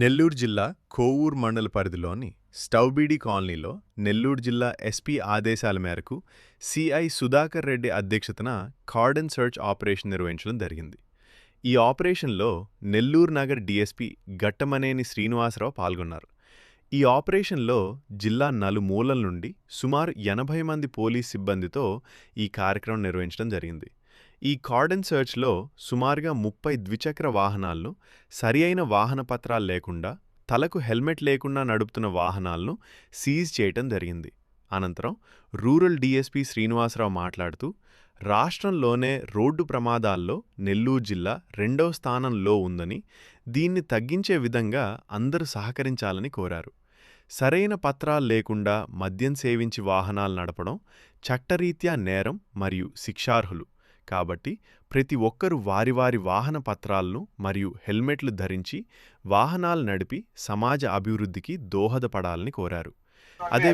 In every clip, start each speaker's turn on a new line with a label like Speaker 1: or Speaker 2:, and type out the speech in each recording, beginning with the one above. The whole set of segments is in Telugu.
Speaker 1: నెల్లూరు జిల్లా కోవూరు మండల పరిధిలోని స్టౌబీడి కాలనీలో నెల్లూరు జిల్లా ఎస్పీ ఆదేశాల మేరకు సిఐ సుధాకర్ రెడ్డి అధ్యక్షతన కార్డన్ సెర్చ్ ఆపరేషన్ నిర్వహించడం జరిగింది. ఈ ఆపరేషన్లో నెల్లూరు నగర్ డీఎస్పీ గట్టమనేని శ్రీనివాసరావు పాల్గొన్నారు. ఈ ఆపరేషన్లో జిల్లా నలుమూలల నుండి సుమారు 80 మంది పోలీస్ సిబ్బందితో ఈ కార్యక్రమం నిర్వహించడం జరిగింది. ఈ కార్డన్ సెర్చ్లో సుమారుగా 30 ద్విచక్ర వాహనాలను, సరి అయిన వాహన పత్రాలు లేకుండా, తలకు హెల్మెట్ లేకుండా నడుపుతున్న వాహనాలను సీజ్ చేయటం జరిగింది. అనంతరం రూరల్ డీఎస్పీ శ్రీనివాసరావు మాట్లాడుతూ, రాష్ట్రంలోనే రోడ్డు ప్రమాదాల్లో నెల్లూరు జిల్లా 2వ స్థానంలో ఉందని, దీన్ని తగ్గించే విధంగా అందరూ సహకరించాలని కోరారు. సరైన పత్రాలు లేకుండా మద్యం సేవించి వాహనాలు నడపడం చట్టరీత్యా నేరం మరియు శిక్షార్హులు కాబట్టి ప్రతి ఒక్కరూ వారి వారి వాహన పత్రాలను మరియు హెల్మెట్లు ధరించి వాహనాలు నడిపి సమాజ అభివృద్ధికి దోహదపడాలని కోరారు. అదే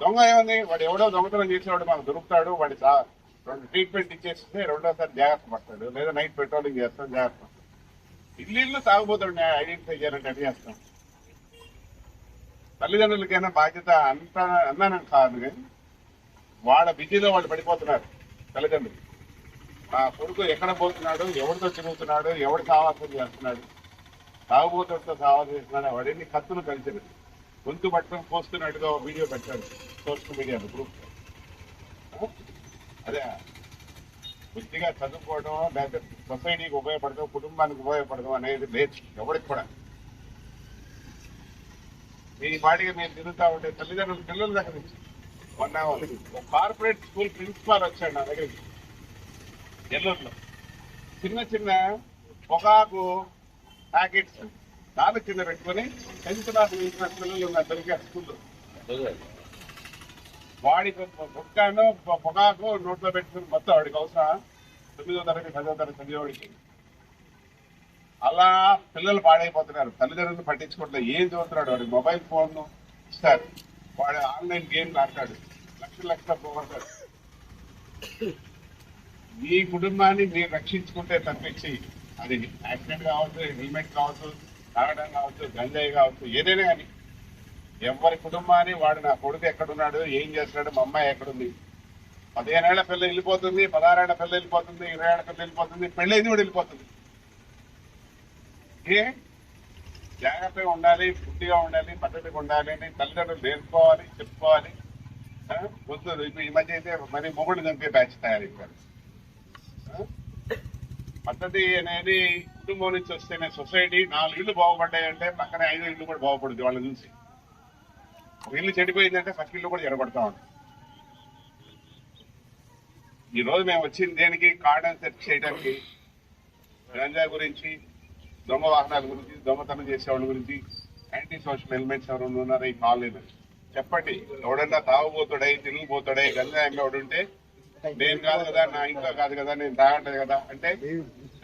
Speaker 2: దొంగ ఏముంది, వాడు ఎవడో దొంగతనం చేసేవాడు మనకు దొరుకుతాడు, వాడి ట్రీట్మెంట్ ఇచ్చేస్తే రెండోసారి జాగ్రత్త పడతాడు, లేదా నైట్ పెట్రోలింగ్ చేస్తాం జాగ్రత్త. ఇల్లు తాగుపోతాడు ఐడెంటిఫై చేయాలంటే అది చేస్తాం. తల్లిదండ్రులకైనా బాధ్యత అంతా అన్నానని కాదు, కానీ వాళ్ళ బిజీలో వాళ్ళు పడిపోతున్నారు. తల్లిదండ్రులు ఆ కొడుకు ఎక్కడ పోతున్నాడు, ఎవరితో తిరుగుతున్నాడు, ఎవడు సావాసం చేస్తున్నాడు, తాగుబోతుడితో సావాసం చేస్తున్నాడు, వాడెన్ని కత్తులు కలిసినది గొంతు పట్టుకొని పోస్తున్నట్టుగా వీడియో పెట్టాడు సోషల్ మీడియాలో గ్రూప్. అదే బుద్ధిగా చదువుకోవడం, లేకపోతే సొసైటీకి ఉపయోగపడతాం, కుటుంబానికి ఉపయోగపడతాం అనేది లేదు ఎవరికి కూడా. మీ పాటిగా మీరు తిరుగుతూ ఉంటే తల్లిదండ్రులు పిల్లల దగ్గర నుంచి మొన్న ఒక కార్పొరేట్ స్కూల్ ప్రిన్సిపాల్ వచ్చాడు నా దగ్గరికి నెల్లూరులో. చిన్న చిన్న పొగాకు ప్యాకెట్స్ నాలుగు కింద పెట్టుకుని 10th క్లాస్ వేసిన పిల్లలు ఉన్నారు దొరికే స్కూల్లో. వాడికి గుట్కాను పొగాకు నోట్లో పెట్టుకుని మొత్తం వాడికి అవసరం 9వ తరగతి 10వ తరగతి చదివేవాడికి. అలా పిల్లలు పాడైపోతున్నారు, తల్లిదండ్రులు పట్టించుకోవట్లేదు. ఏం చదువుతున్నాడు, వాడికి మొబైల్ ఫోన్ ఇస్తారు, వాడు ఆన్లైన్ గేమ్లు ఆడతాడు, లక్షల పోగొడతాడు. మీ కుటుంబాన్ని మీరు రక్షించుకుంటే తప్పించి అది యాక్సిడెంట్ కావచ్చు, హెల్మెట్ కావచ్చు, తాగడం కావచ్చు, గంజాయి కావచ్చు, ఏదైనా కానీ ఎవరి కుటుంబాన్ని వాడు నా కొడుకు ఎక్కడున్నాడు, ఏం చేస్తున్నాడు, మా అమ్మాయి ఎక్కడుంది, 15 ఏళ్ల పిల్ల వెళ్ళిపోతుంది, 16 ఏళ్ల పిల్ల వెళ్ళిపోతుంది, 20 ఏళ్ల పిల్ల వెళ్ళిపోతుంది, పెళ్ళైంది కూడా వెళ్ళిపోతుంది. జాగ్రత్తగా ఉండాలి, బుద్ధిగా ఉండాలి, పద్ధతిగా ఉండాలి అని తల్లిదండ్రులు నేర్చుకోవాలి, చెప్పుకోవాలి. ఈ మధ్య అయితే మరి మొగుడు చంపే బ్యాచ్ తయారైపోయారు. పద్ధతి అనేది కుటుంబం నుంచి వస్తేనే సొసైటీ. 4 ఇళ్ళు బాగుపడ్డాయంటే పక్కనే 5 ఇళ్ళు కూడా బాగుపడుద్ది వాళ్ళని చూసి. ఒక ఇల్లు చెడిపోయిందంటే పక్క ఇల్లు కూడా చెడగొడతా ఉంటాం. ఈ రోజు మేము వచ్చింది దేనికి, కార్డన్ సెర్చ్ చేయడానికి, గంజా గురించి, దొంగ వాహనాల గురించి, దొంగతనం చేసేవాళ్ళ గురించి, యాంటీ సోషల్ ఎలిమెంట్స్ ఎవరు ఉన్నారో ఈ కాలనీలో చెప్పండి. ఎవడన్నా తాగుబోతాడై, తిరిగిపోతాడై, గంజా ఎవడు ఉంటే నేను కాదు కదా, నా ఇంట్లో కాదు కదా, నేను తాగట్లేదు కదా అంటే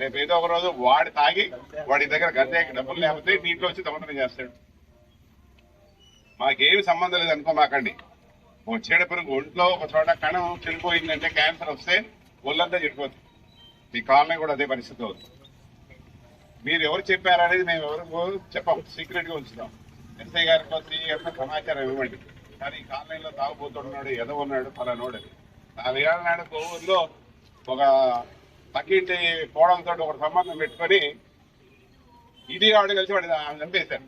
Speaker 2: రేపు ఏదో ఒక రోజు వాడు తాగి వాడి దగ్గర గంజాయికి డబ్బులు లేకపోతే నీటిలో వచ్చి దొంగతనం చేస్తాడు. మాకేమి సంబంధం లేదు అనుకో మాకండి. ఓ చీడ పురుగు ఒంట్లో ఒక చోట కణం చెడిపోయిందంటే క్యాన్సర్ వస్తే ఒళ్ళంతా చెడిపోతుంది. ఈ కాలనీ కూడా అదే పరిస్థితి అవుతుంది. మీరు ఎవరు చెప్పారనేది మేము ఎవరు చెప్పాం, సీక్రెట్ గా ఉంచుతాం. ఎస్ఐ గారితో సిఐ గారితో సమాచారం ఇవ్వండి. కానీ ఈ కాలనీలో తాగుపోతున్నాడు, ఎదవన్నాడు, ఫలానోడు. 4 ఏళ్ల నాడు కోవూరులో ఒక పక్కింటి కోడంతో ఒక సంబంధం పెట్టుకొని ఇది ఆవిడ కలిసి వాడు చంపేశారు.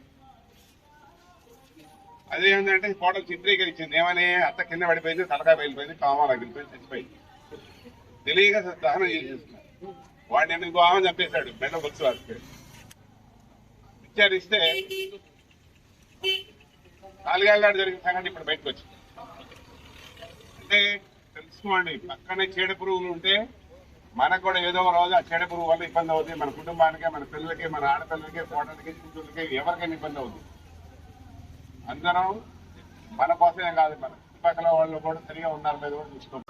Speaker 2: అదేంటంటే కోడలు చిత్రీకరించింది ఏమని, అత్త కింద పడిపోయింది, తలకాయ వెళ్ళిపోయింది, కామా వెళ్ళిపోయింది, చచ్చిపోయింది. తెలియక దహనం చేసేస్తున్నారు. వాడిని ఎందుకు ఆమె చంపేశాడు, మెడ బొచ్చు వాడిపోయాడు. విచారిస్తే 4 ఏళ్ల నాడు జరిగిన సంగతి ఇప్పుడు బయటకు వచ్చింది. అంటే తెలుసుకోండి, పక్కనే చీడ పురుగులు ఉంటే మనకు కూడా ఏదో ఒక రోజు ఆ చీడ పురుగు వల్ల ఇబ్బంది అవుతుంది. మన కుటుంబానికి, మన పిల్లలకి, మన ఆడపిల్లలకి, కోడలకి, కూతుళ్ళకి, ఎవరికైనా ఇబ్బంది అవుతుంది. అందరం మన కోసమే కాదు, మన చుట్టుపక్కల వాళ్ళు కూడా సరిగా ఉన్నారు లేదు కూడా చూసుకోవాలి.